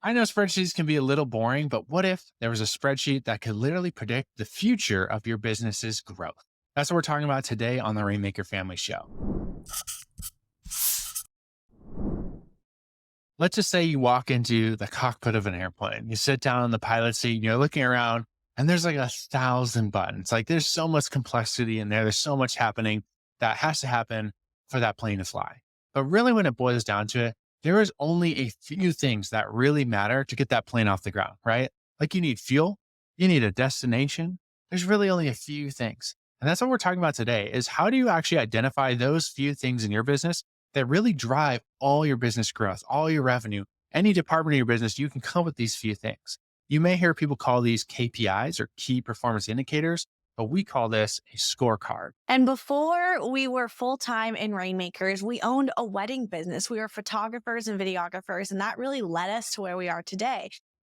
I know spreadsheets can be a little boring, but what if there was a spreadsheet that could literally predict the future of your business's growth? That's what we're talking about today on the Rainmaker Family Show. Let's just say you walk into the cockpit of an airplane. You sit down in the pilot seat and you're looking around and there's like 1,000 buttons. Like there's so much complexity in there. There's so much happening that has to happen for that plane to fly. But really, when it boils down to it, there is only a few things that really matter to get that plane off the ground, right? Like you need fuel, you need a destination. There's really only a few things. And that's what we're talking about today is how do you actually identify those few things in your business that really drive all your business growth, all your revenue, any department of your business, you can come up with these few things. You may hear people call these KPIs or key performance indicators, but we call this a scorecard. And before we were full-time in Rainmakers, we owned a wedding business. We were photographers and videographers, and that really led us to where we are today.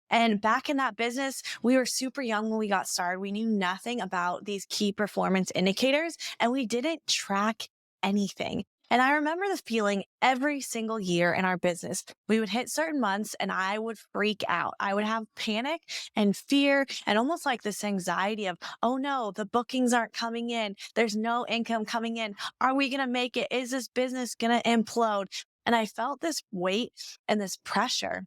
And back in that business, we were super young when we got started. We knew nothing about these key performance indicators, and we didn't track anything. And I remember the feeling every single year in our business. We would hit certain months and I would freak out. I would have panic and fear and almost like this anxiety of, oh no, the bookings aren't coming in. There's no income coming in. Are we going to make it? Is this business going to implode? And I felt this weight and this pressure.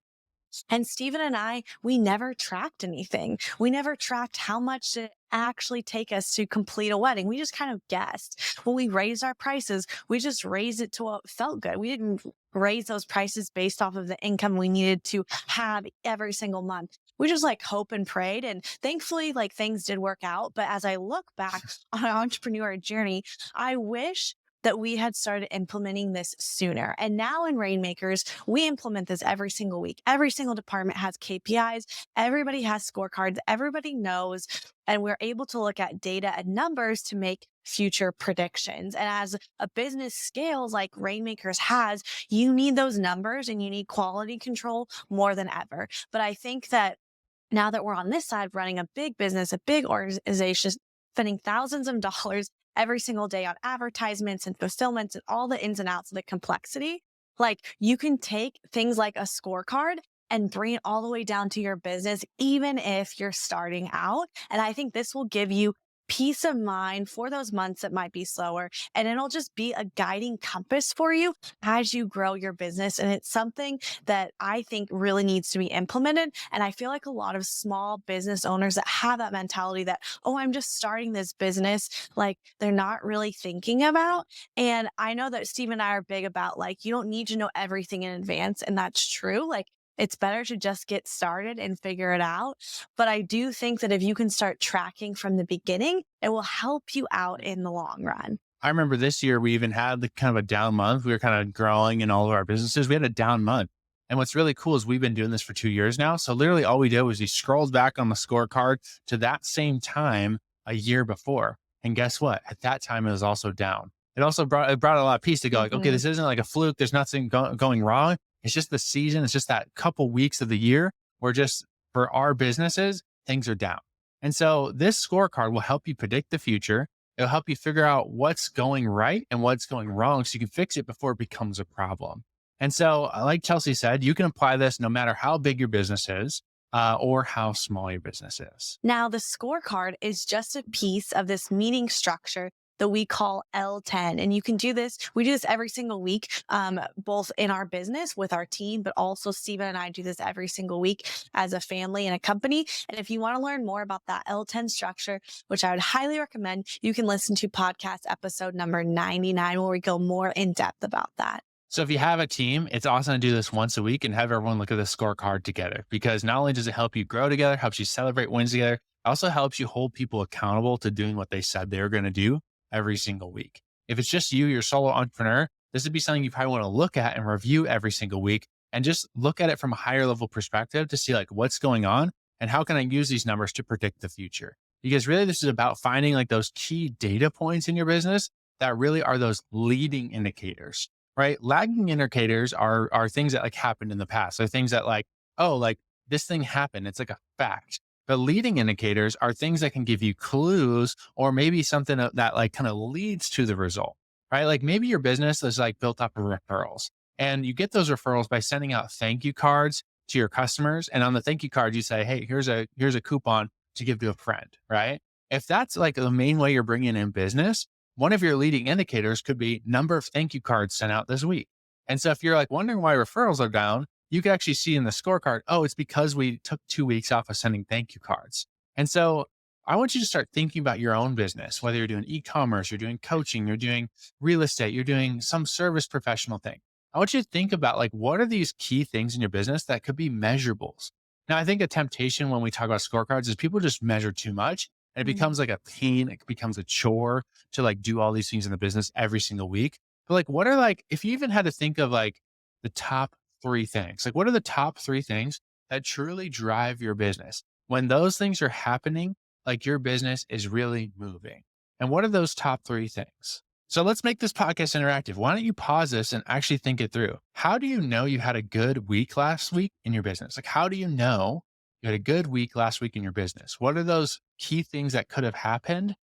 And Stephen and I, we never tracked anything. We never tracked how much it actually take us to complete a wedding. We just kind of guessed. When we raised our prices, we just raised it to what felt good. We didn't raise those prices based off of the income we needed to have every single month. We just like hope and prayed. And thankfully, like things did work out. But as I look back on our entrepreneur journey, I wish that we had started implementing this sooner. And now in Rainmakers, we implement this every single week. Every single department has KPIs. Everybody has scorecards. Everybody knows. And we're able to look at data and numbers to make future predictions. And as a business scales like Rainmakers has, you need those numbers and you need quality control more than ever. But I think that now that we're on this side running a big business, a big organization, spending thousands of dollars every single day on advertisements and fulfillments and all the ins and outs of the complexity, like you can take things like a scorecard and bring it all the way down to your business, even if you're starting out. And I think this will give you peace of mind for those months that might be slower. And it'll just be a guiding compass for you as you grow your business. And it's something that I think really needs to be implemented. And I feel like a lot of small business owners that have that mentality that, oh, I'm just starting this business, like they're not really thinking about. And I know that Steve and I are big about like, you don't need to know everything in advance. And that's true. Like, it's better to just get started and figure it out. But I do think that if you can start tracking from the beginning, it will help you out in the long run. I remember this year, we even had the kind of a down month. We were kind of growing in all of our businesses. We had a down month. And what's really cool is we've been doing this for 2 years now. So literally all we did was we scrolled back on the scorecard to that same time a year before. And guess what? At that time, it was also down. It also brought a lot of peace to go like, okay, this isn't like a fluke. There's nothing going wrong. It's just the season. It's just that couple weeks of the year where just for our businesses, things are down. And so this scorecard will help you predict the future. It'll help you figure out what's going right and what's going wrong so you can fix it before it becomes a problem. And so like Chelsey said, you can apply this no matter how big your business is or how small your business is. Now, the scorecard is just a piece of this meeting structure that we call L10. And you can do this. We do this every single week, both in our business with our team, but also Steven and I do this every single week as a family and a company. And if you want to learn more about that L10 structure, which I would highly recommend, you can listen to podcast episode number 99, where we go more in depth about that. So if you have a team, it's awesome to do this once a week and have everyone look at the scorecard together, because not only does it help you grow together, helps you celebrate wins together, it also helps you hold people accountable to doing what they said they were going to do every single week. If it's just you, you're a solo entrepreneur, this would be something you probably want to look at and review every single week and just look at it from a higher level perspective to see like what's going on and how can I use these numbers to predict the future? Because really this is about finding like those key data points in your business that really are those leading indicators, right? Lagging indicators are things that like happened in the past. They're things that like, oh, like this thing happened. It's like a fact. But leading indicators are things that can give you clues or maybe something that like kind of leads to the result, right? Like maybe your business is like built up of referrals and you get those referrals by sending out thank you cards to your customers. And on the thank you card, you say, hey, here's a coupon to give to a friend, right? If that's like the main way you're bringing in business, one of your leading indicators could be number of thank you cards sent out this week. And so if you're like wondering why referrals are down, you can actually see in the scorecard, oh, it's because we took 2 weeks off of sending thank you cards. And so I want you to start thinking about your own business, whether you're doing e-commerce, you're doing coaching, you're doing real estate, you're doing some service professional thing. I want you to think about like, what are these key things in your business that could be measurables? Now, I think a temptation when we talk about scorecards is people just measure too much and it Mhm. becomes like a pain. It becomes a chore to like do all these things in the business every single week. But like, what are like, if you even had to think of like the top three things, like what are the top three things that truly drive your business? When those things are happening, like your business is really moving. And what are those top three things? So let's make this podcast interactive. Why don't you pause this and actually think it through? How do you know you had a good week last week in your business? Like, how do you know you had a good week last week in your business? What are those key things that could have happened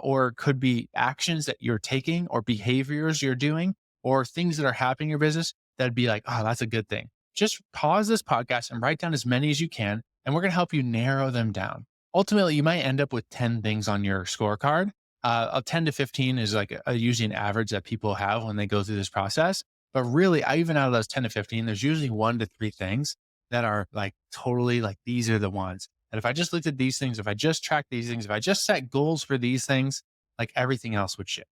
or could be actions that you're taking or behaviors you're doing or things that are happening in your business that'd be like, oh, that's a good thing. Just pause this podcast and write down as many as you can. And we're going to help you narrow them down. Ultimately, you might end up with 10 things on your scorecard. A 10 to 15 is like usually an average that people have when they go through this process. But really, even out of those 10 to 15, there's usually 1 to 3 things that are like totally like, these are the ones that if I just looked at these things, if I just tracked these things, if I just set goals for these things, like everything else would shift.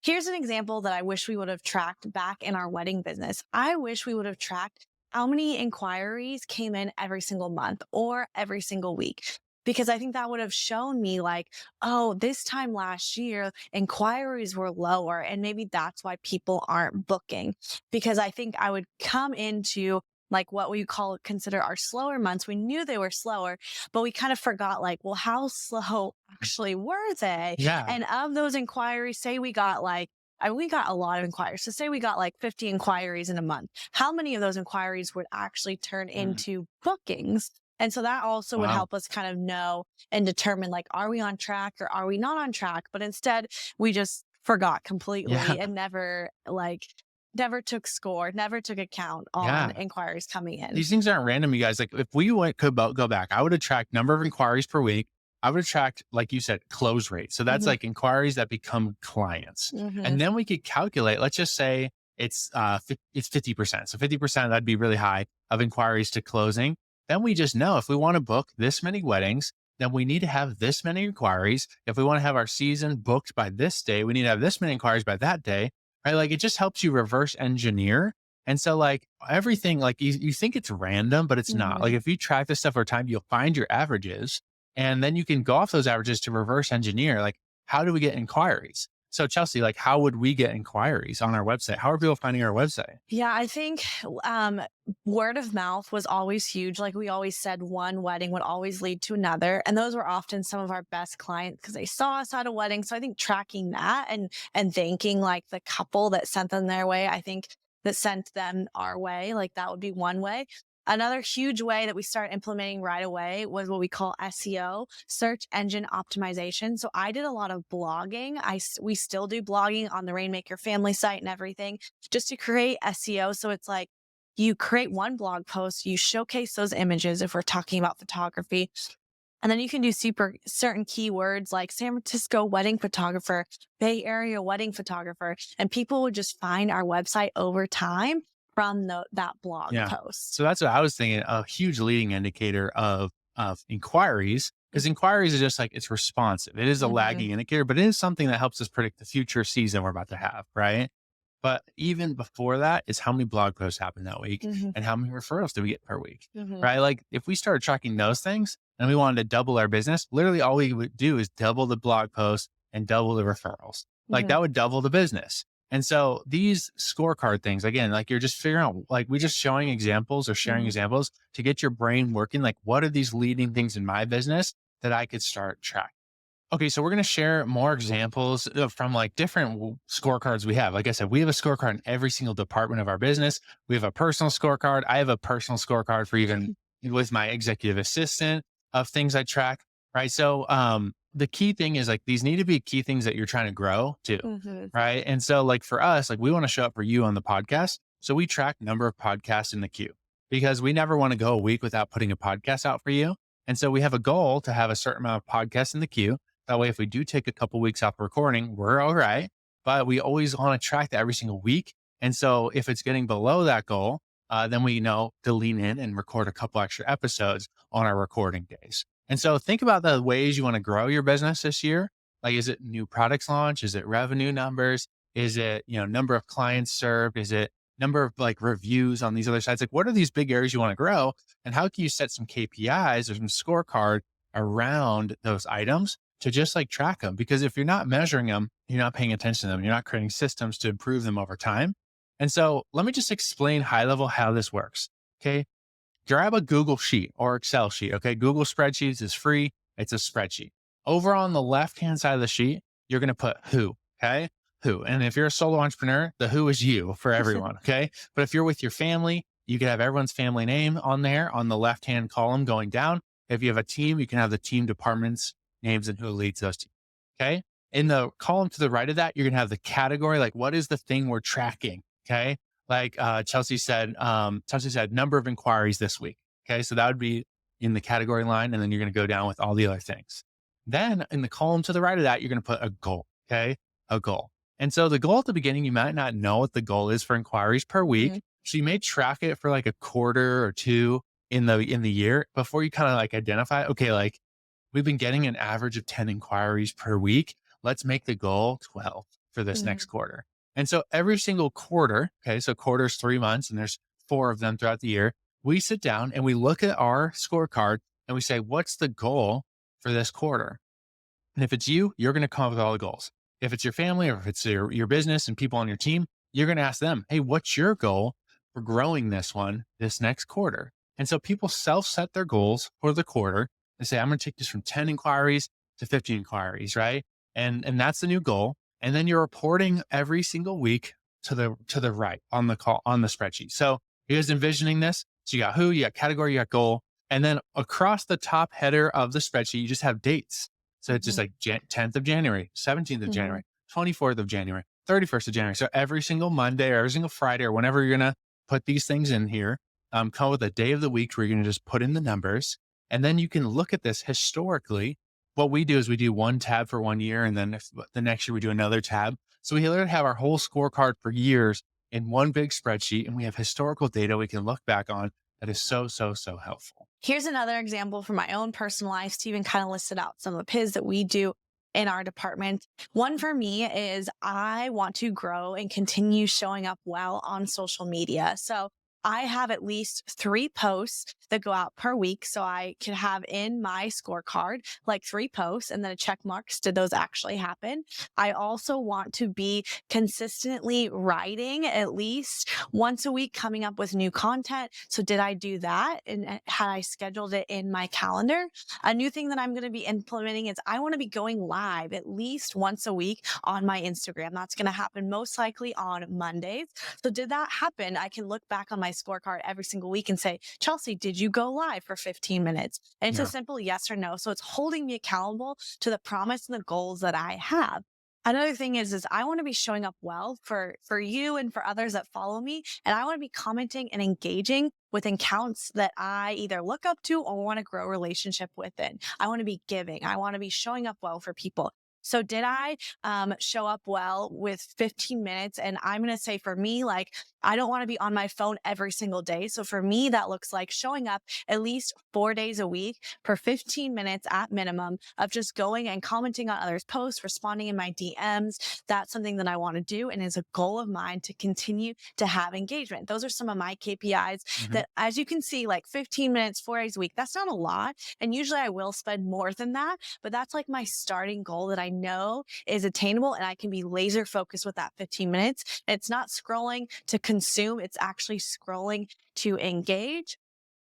Here's an example that I wish we would have tracked back in our wedding business. I wish we would have tracked how many inquiries came in every single month or every single week. Because I think that would have shown me like, oh, this time last year, inquiries were lower. And maybe that's why people aren't booking. Because I think I would come into like what we consider our slower months. We knew they were slower, but we kind of forgot like, well, how slow actually were they? Yeah. And of those inquiries, say we got like, we got a lot of inquiries. So say we got like 50 inquiries in a month. How many of those inquiries would actually turn Mm, into bookings? And so that also would wow. help us kind of know and determine like, are we on track or are we not on track? But instead we just forgot Yeah. completely and never took score, never took account on Yeah. inquiries coming in. These things aren't random, you guys. Like if we go back, I would have tracked number of inquiries per week. I would have tracked, like you said, close rate. So that's Mhm. like inquiries that become clients. Mhm. And then we could calculate, let's just say it's 50%. So 50%, that'd be really high of inquiries to closing. Then we just know if we want to book this many weddings, then we need to have this many inquiries. If we want to have our season booked by this day, we need to have this many inquiries by that day. Right. Like it just helps you reverse engineer. And so like everything, like you think it's random, but it's not. Like Mhm. if you track this stuff over time, you'll find your averages and then you can go off those averages to reverse engineer. Like, how do we get inquiries? So Chelsey, like how would we get inquiries on our website? How are people finding our website? Yeah, I think um, word of mouth was always huge. Like we always said, one wedding would always lead to another, and those were often some of our best clients because they saw us at a wedding. So I think tracking that and thanking like the couple that sent them their way, I think that sent them our way, like that would be one way. Another huge way that we started implementing right away was what we call SEO, search engine optimization. So I did a lot of blogging. We still do blogging on the Rainmaker family site and everything just to create SEO. So it's like you create one blog post, you showcase those images if we're talking about photography, and then you can do super certain keywords like San Francisco wedding photographer, Bay Area wedding photographer, and people would just find our website over time from that blog Yeah. post. So that's what I was thinking. A huge leading indicator of inquiries, because Mhm. inquiries is just like it's responsive. It is a Mhm. lagging indicator, but it is something that helps us predict the future season we're about to have, right? But even before that is how many blog posts happen that week Mhm. and how many referrals do we get per week, Mhm. right? Like if we started tracking those things and we wanted to double our business, literally all we would do is double the blog posts and double the referrals. Like Mhm. that would double the business. And so these scorecard things, again, like you're just figuring out, like we just showing examples or sharing Mhm. examples to get your brain working. Like, what are these leading things in my business that I could start tracking? Okay, so we're going to share more examples from like different scorecards we have. Like I said, we have a scorecard in every single department of our business. We have a personal scorecard. I have a personal scorecard for even with my executive assistant of things I track. Right. So the key thing is like these need to be key things that you're trying to grow too. Mhm. Right. And so like for us, like we want to show up for you on the podcast. So we track number of podcasts in the queue. because we never want to go a week without putting a podcast out for you. And so we have a goal to have a certain amount of podcasts in the queue. That way, if we do take a couple weeks off recording, we're all right. But we always want to track that every single week. And so if it's getting below that goal, then we know to lean in and record a couple extra episodes on our recording days. And so think about the ways you want to grow your business this year. Like, is it new products launch? Is it revenue numbers? Is it, number of clients served? Is it number of like reviews on these other sites? Like, what are these big areas you want to grow? And how can you set some KPIs or some scorecard around those items to just like track them? Because if you're not measuring them, you're not paying attention to them. You're not creating systems to improve them over time. And so let me just explain high level how this works. Okay. Grab a Google sheet or Excel sheet. Okay. Google Spreadsheets is free. It's a spreadsheet. Over on the left-hand side of the sheet, you're going to put who. Okay. Who. And if you're a solo entrepreneur, the who is you for everyone. Okay. But if you're with your family, you can have everyone's family name on there on the left-hand column going down. If you have a team, you can have the team departments, names, and who leads those teams. Okay. In the column to the right of that, you're going to have the category, like what is the thing we're tracking? Okay. Like Chelsey said number of inquiries this week. Okay. So that would be in the category line. And then you're going to go down with all the other things. Then in the column to the right of that, you're going to put a goal. Okay. A goal. And so the goal at the beginning, you might not know what the goal is for inquiries per week. Mhm. So you may track it for like a quarter or two in the year before you kind of like identify, okay, like we've been getting an average of 10 inquiries per week. Let's make the goal 12 for this next Mhm. quarter. And so every single quarter, okay, so quarter's 3 months and there's 4 of them throughout the year, we sit down and we look at our scorecard and we say, what's the goal for this quarter? And if it's you, you're going to come up with all the goals. If it's your family or if it's your business and people on your team, you're going to ask them, hey, what's your goal for growing this next quarter? And so people self-set their goals for the quarter. They say, I'm going to take this from 10 inquiries to 15 inquiries, right? And that's the new goal. And then you're reporting every single week to the right on the spreadsheet. So you guys envisioning this? So you got who, you got category, you got goal. And then across the top header of the spreadsheet, you just have dates. So it's just Mhm. like 10th of January, 17th of Mhm. January, 24th of January, 31st of January. So every single Monday or every single Friday or whenever you're going to put these things in here, come with a day of the week where you're going to just put in the numbers. And then you can look at this historically. What we do is we do one tab for 1 year. And then if the next year we do another tab. So we literally have our whole scorecard for years in one big spreadsheet. And we have historical data we can look back on that is so, so, so helpful. Here's another example from my own personal life. Steven kind of listed out some of the PIs that we do in our department. One for me is I want to grow and continue showing up well on social media. So I have at least 3 posts that go out per week. So I can have in my scorecard like 3 posts and then a check marks. Did those actually happen? I also want to be consistently writing at least once a week, coming up with new content. So did I do that? And had I scheduled it in my calendar? A new thing that I'm going to be implementing is I want to be going live at least once a week on my Instagram. That's going to happen most likely on Mondays. So did that happen? I can look back on my scorecard every single week and say, Chelsey, did you go live for 15 minutes? And it's a Yeah. simple yes or no. So it's holding me accountable to the promise and the goals that I have. Another thing is I want to be showing up well for you and for others that follow me. And I want to be commenting and engaging with accounts that I either look up to or want to grow a relationship within. I want to be giving. I want to be showing up well for people. So did I show up well with 15 minutes? And I'm going to say for me, like, I don't want to be on my phone every single day. So for me, that looks like showing up at least 4 days a week for 15 minutes at minimum of just going and commenting on others' posts, responding in my DMs. That's something that I want to do and is a goal of mine to continue to have engagement. Those are some of my KPIs Mhm. that, as you can see, like 15 minutes, 4 days a week, that's not a lot. And usually I will spend more than that, but that's like my starting goal that I know is attainable and I can be laser focused with that 15 minutes. It's not scrolling to consume, it's actually scrolling to engage.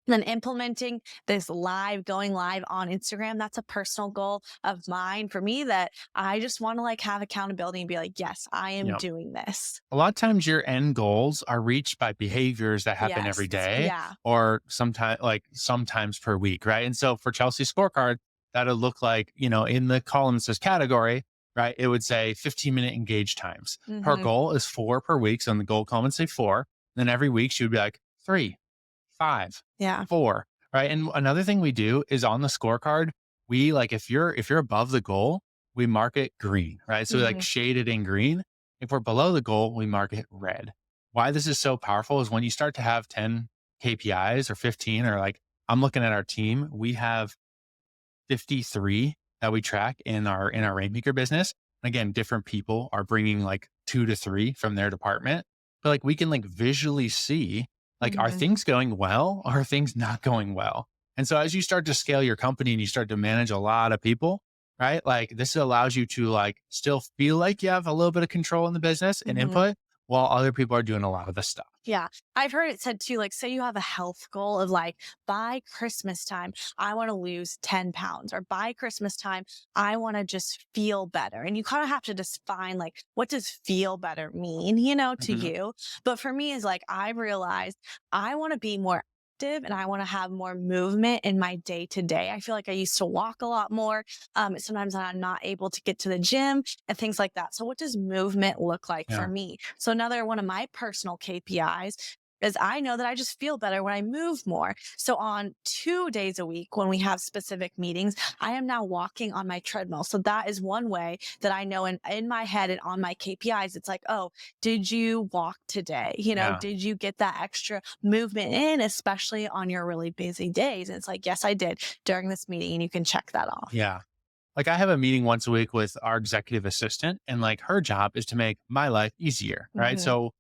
And then implementing this going live on Instagram, that's a personal goal of mine for me that I just want to like have accountability and be like, yes, I am Yeah. doing this. A lot of times your end goals are reached by behaviors that happen Yes. every day Yeah. or sometimes per week, right? And so for Chelsea's scorecard, that'll look like, in the column that says category, right? It would say 15-minute engage times. Her Hmm. goal is 4 per week. So in the goal column, it'd say 4. Then every week she would be like 3, 5, Yeah. 4, right? And another thing we do is on the scorecard, we like if you're above the goal, we mark it green, right? So we like Hmm. shade it in green. If we're below the goal, we mark it red. Why this is so powerful is when you start to have 10 KPIs or 15, or like I'm looking at our team, we have 53 that we track in our Rainmaker business. Again, different people are bringing like 2 to 3 from their department, but like we can like visually see like are Hmm. things going well? Are things not going well? And so as you start to scale your company and you start to manage a lot of people, right? Like this allows you to like still feel like you have a little bit of control in the business and Hmm. input while other people are doing a lot of the stuff. Yeah. I've heard it said too, like, say you have a health goal of like, by Christmas time, I want to lose 10 pounds, or by Christmas time, I want to just feel better. And you kind of have to define, like, what does feel better mean, to Mhm. you? But for me, is like, I realized I want to be more active and I want to have more movement in my day to day. I feel like I used to walk a lot more. Sometimes I'm not able to get to the gym and things like that. So, what does movement look like for Yeah. me? So, another one of my personal KPIs is I know that I just feel better when I move more. So, on 2 days a week, when we have specific meetings, I am now walking on my treadmill. So, that is one way that I know in my head and on my KPIs, it's like, oh, did you walk today? Yeah. Did you get that extra movement in, especially on your really busy days? And it's like, yes, I did during this meeting, and you can check that off. Yeah. Like I have a meeting once a week with our executive assistant, and like her job is to make my life easier, right? Hmm. So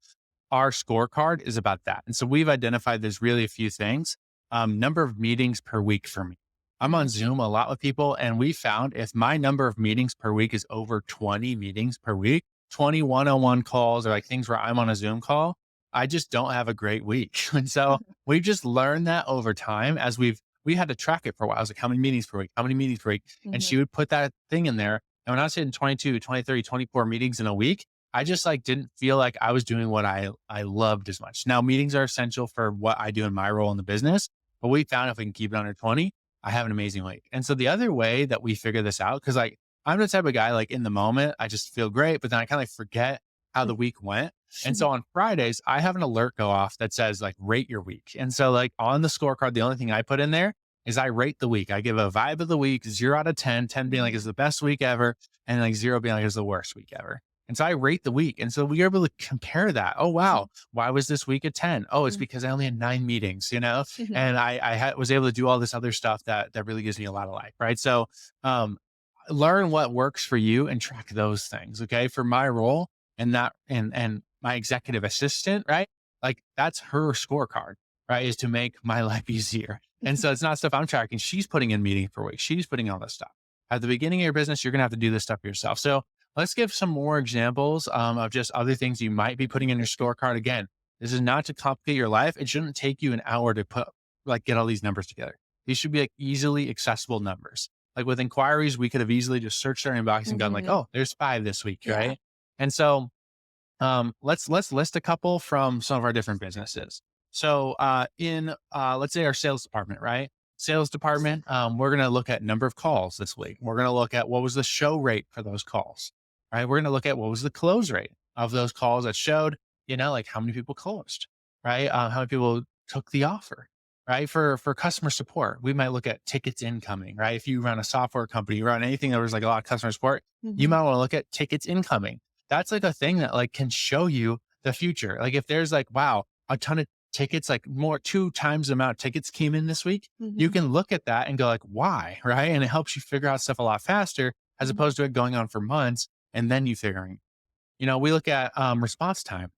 our scorecard is about that. And so we've identified there's really a few things. Number of meetings per week for me. I'm on Hmm. Zoom a lot with people, and we found if my number of meetings per week is over 20 meetings per week, 20 one-on-one calls, or like things where I'm on a Zoom call, I just don't have a great week. And so we've just learned that over time as we had to track it for a while. I was like, how many meetings per week? How many meetings per week? And Hmm. she would put that thing in there. And when I was hitting 22, 23, 24 meetings in a week, I just like didn't feel like I was doing what I loved as much. Now meetings are essential for what I do in my role in the business, but we found if we can keep it under 20, I have an amazing week. And so the other way that we figure this out, because like I'm the type of guy like in the moment, I just feel great, but then I kind of like forget how the week went. And so on Fridays, I have an alert go off that says like rate your week. And so like on the scorecard, the only thing I put in there is I rate the week. I give a vibe of the week, 0 out of 10, 10 being like is Hmm. the best week ever, and like 0 being like is the worst week ever. And so I rate the week. And so we were able to compare that. Oh, wow. Why was this week a 10? Oh, it's because I only had 9 meetings, and was able to do all this other stuff that really gives me a lot of life. Right. So, um, learn what works for you and track those things. Okay. For my role and my executive assistant, right? Like that's her scorecard, right? Is to make my life easier. And so it's not stuff I'm tracking. She's putting in meeting per week. She's putting all this stuff. At the beginning of your business, you're going to have to do this stuff yourself. So let's give some more examples of just other things you might be putting in your scorecard. Again, this is not to complicate your life. It shouldn't take you an hour to get all these numbers together. These should be like easily accessible numbers. Like with inquiries, we could have easily just searched our inbox and gone like, Hmm. oh, there's 5 this week, Yeah. right? And so let's list a couple from some of our different businesses. So in let's say our sales department, right? Sales department, we're gonna look at number of calls this week. We're gonna look at what was the show rate for those calls, right? We're gonna look at what was the close rate of those calls that showed, like how many people closed, right? How many people took the offer, right? For customer support, we might look at tickets incoming, right? If you run a software company, you run anything that was like a lot of customer support, you Hmm. might want to look at tickets incoming. That's like a thing that like can show you the future. Like if there's like, wow, a ton of tickets, like more 2 times the amount of tickets came in this week, you Hmm. can look at that and go like, why? Right. And it helps you figure out stuff a lot faster as Hmm. opposed to it going on for months and then you figuring, we look at response time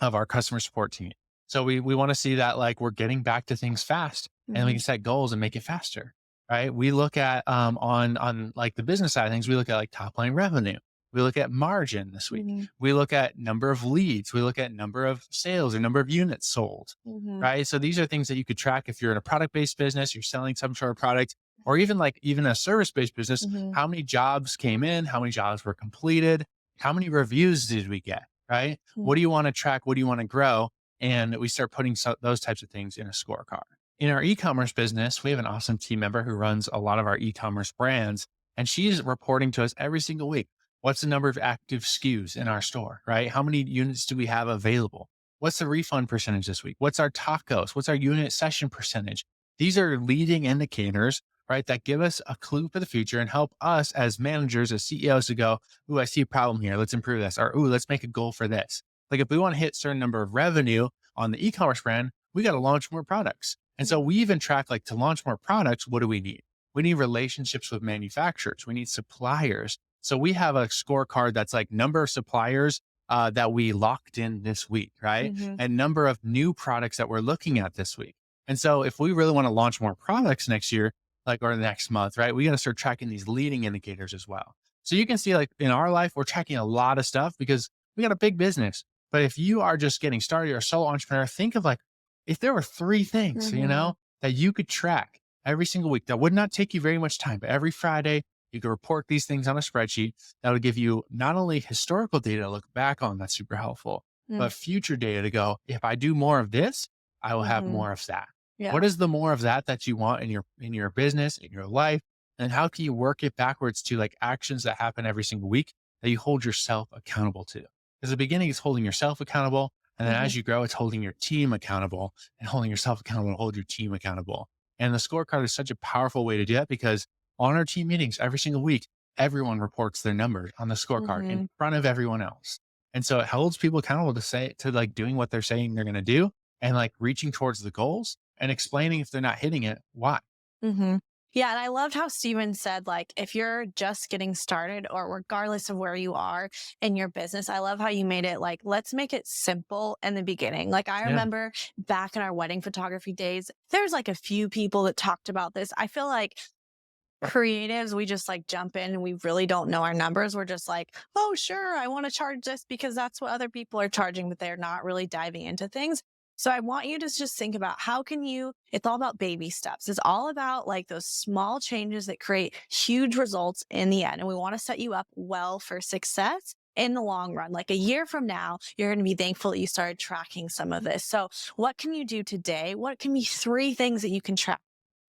of our customer support team. So we want to see that like we're getting back to things fast and we Hmm. can set goals and make it faster. Right. We look at on like the business side of things, we look at like top line revenue. We look at margin this week. Hmm. We look at number of leads. We look at number of sales or number of units sold. Hmm. Right. So these are things that you could track if you're in a product based business, you're selling some sort of product, or even a service based business. Hmm. How many jobs came in? How many jobs were completed? How many reviews did we get? Right. What do you want to track? What do you want to grow? And we start putting those types of things in a scorecard. In our e-commerce business, we have an awesome team member who runs a lot of our e-commerce brands, and she's reporting to us every single week. What's the number of active SKUs in our store, right? How many units do we have available? What's the refund percentage this week? What's our tacos? What's our unit session percentage? These are leading indicators, right? That give us a clue for the future and help us as managers, as CEOs to go, ooh, I see a problem here. Let's improve this. Or, ooh, let's make a goal for this. Like if we want to hit a certain number of revenue on the e-commerce brand, we got to launch more products. And so we even track like to launch more products, what do we need? We need relationships with manufacturers. We need suppliers. So we have a scorecard that's like number of suppliers that we locked in this week, right? Mm-hmm. And number of new products that we're looking at this week. And so if we really want to launch more products next year, like or the next month, right? We got to start tracking these leading indicators as well. So you can see like in our life, we're tracking a lot of stuff because we got a big business. But if you are just getting started, you're a solo entrepreneur, think of like, if there were 3 things, that you could track every single week, that would not take you very much time, but every Friday, you could report these things on a spreadsheet that would give you not only historical data to look back on, that's super helpful, but future data to go, if I do more of this, I will have more of that. Yeah. What is the more of that you want in your business, in your life? And how can you work it backwards to like actions that happen every single week that you hold yourself accountable to? Because the beginning is holding yourself accountable. And then as you grow, it's holding your team accountable, and holding yourself accountable to hold your team accountable. And the scorecard is such a powerful way to do that because on our team meetings every single week, everyone reports their numbers on the scorecard in front of everyone else. And so it holds people accountable to like doing what they're saying they're going to do and like reaching towards the goals and explaining if they're not hitting it, why. Yeah. And I loved how Steven said, like, if you're just getting started or regardless of where you are in your business, I love how you made it like, let's make it simple in the beginning. Like I remember back in our wedding photography days, there's like a few people that talked about this. I feel like creatives, we just like jump in and we really don't know our numbers. We're just like, oh, sure, I want to charge this because that's what other people are charging, but they're not really diving into things. So I want you to just think about how can you, it's all about baby steps. It's all about like those small changes that create huge results in the end. And we want to set you up well for success in the long run. Like a year from now, you're going to be thankful that you started tracking some of this. So what can you do today? What can be 3 things that you can track?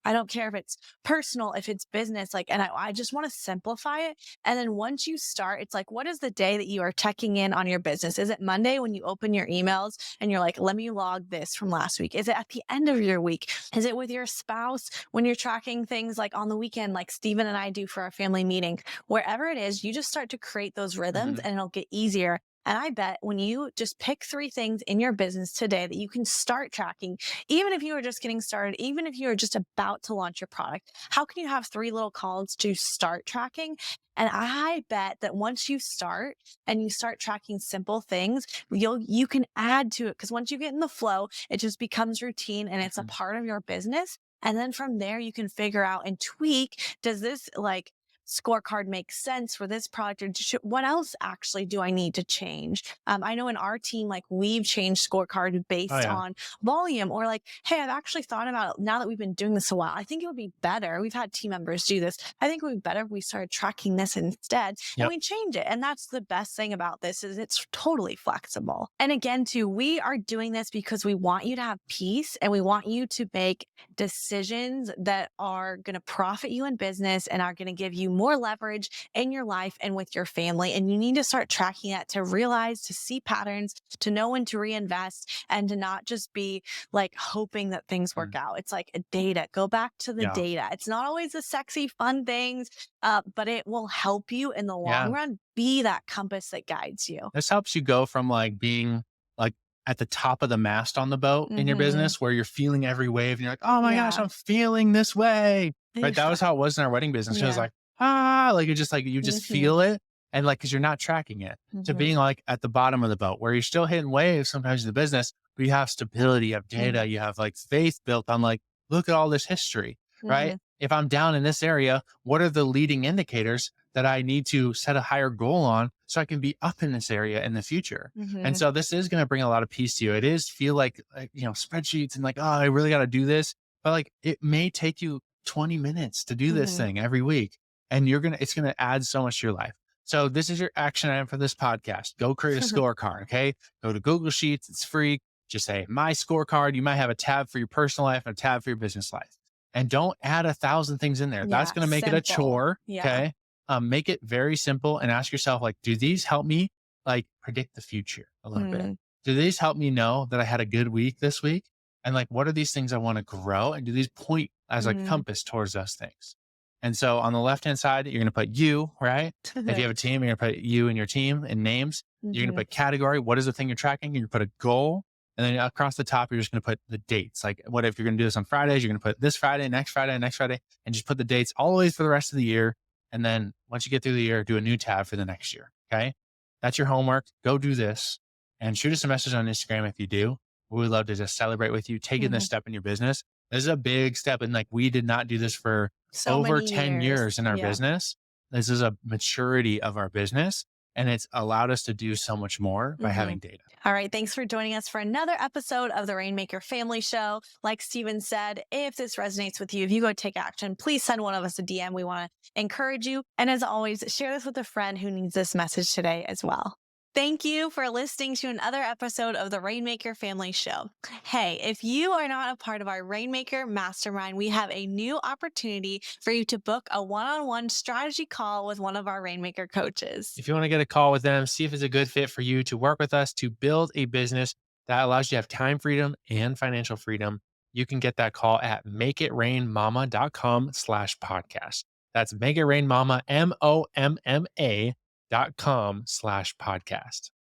I don't care if it's personal, if it's business, like, and I just want to simplify it. And then once you start, it's like, what is the day that you are checking in on your business? Is it Monday when you open your emails and you're like, let me log this from last week? Is it at the end of your week? Is it with your spouse when you're tracking things like on the weekend, like Steven and I do for our family meeting? Wherever it is, you just start to create those rhythms and it'll get easier. And I bet when you just pick 3 things in your business today that you can start tracking, even if you are just getting started, even if you are just about to launch your product, how can you have 3 little calls to start tracking? And I bet that once you start and you start tracking simple things, you can add to it. Because once you get in the flow, it just becomes routine and it's a part of your business. And then from there, you can figure out and tweak, does this like scorecard makes sense for this product, or what else actually do I need to change? I know in our team, like we've changed scorecard based on volume, or like, hey, I've actually thought about, now that we've been doing this a while, I think it would be better. We've had team members do this. I think it would be better if we started tracking this instead and we change it. And that's the best thing about this is it's totally flexible. And again, too, we are doing this because we want you to have peace and we want you to make decisions that are going to profit you in business and are going to give you more leverage in your life and with your family. And you need to start tracking that to realize, to see patterns, to know when to reinvest, and to not just be like hoping that things work out. It's like data. Go back to the data. It's not always the sexy, fun things, but it will help you in the long run be that compass that guides you. This helps you go from like being like at the top of the mast on the boat in your business where you're feeling every wave and you're like, oh my gosh, I'm feeling this way. Right. That was how it was in our wedding business. It was like, like you're just like, you just feel it. And like, cause you're not tracking it to being like at the bottom of the boat where you're still hitting waves sometimes in the business, but you have stability, you have data, you have like faith built on like, look at all this history, right? If I'm down in this area, what are the leading indicators that I need to set a higher goal on so I can be up in this area in the future? And so this is going to bring a lot of peace to you. It is feel like, spreadsheets and like, oh, I really got to do this, but like, it may take you 20 minutes to do this thing every week. And it's going to add so much to your life. So this is your action item for this podcast. Go create a scorecard. Okay. Go to Google Sheets. It's free. Just say my scorecard. You might have a tab for your personal life and a tab for your business life. And don't add 1,000 things in there. That's going to make it a chore. Okay. Make it very simple and ask yourself, like, do these help me like predict the future a little bit? do these help me know that I had a good week this week? And like, what are these things I want to grow? And do these point as a Mhm. compass towards those things? And so on the left-hand side, you're going to put you, right? If you have a team, you're going to put you and your team in names. You're going to Mhm. put category. What is the thing you're tracking? You're going to put a goal. And then across the top, you're just going to put the dates. Like, what if you're going to do this on Fridays? You're going to put this Friday, next Friday, next Friday, and just put the dates always for the rest of the year. And then once you get through the year, do a new tab for the next year. Okay. That's your homework. Go do this and shoot us a message on Instagram if you do. We would love to just celebrate with you, taking this Mhm. step in your business. This is a big step. And like, we did not do this for So over many 10 years. years in our Yeah. business. This is a maturity of our business, and it's allowed us to do so much more by Mhm. having data. All right. Thanks for joining us for another episode of the Rainmaker Family Show. Like Steven said, if this resonates with you, if you go take action, please send one of us a DM. We want to encourage you. And as always, share this with a friend who needs this message today as well. Thank you for listening to another episode of the Rainmaker Family Show. Hey, if you are not a part of our Rainmaker Mastermind, we have a new opportunity for you to book a one-on-one strategy call with one of our Rainmaker coaches. If you want to get a call with them, see if it's a good fit for you to work with us to build a business that allows you to have time freedom and financial freedom, you can get that call at makeitrainmama.com/podcast. That's makeitrainmama, MOMMA.com/podcast.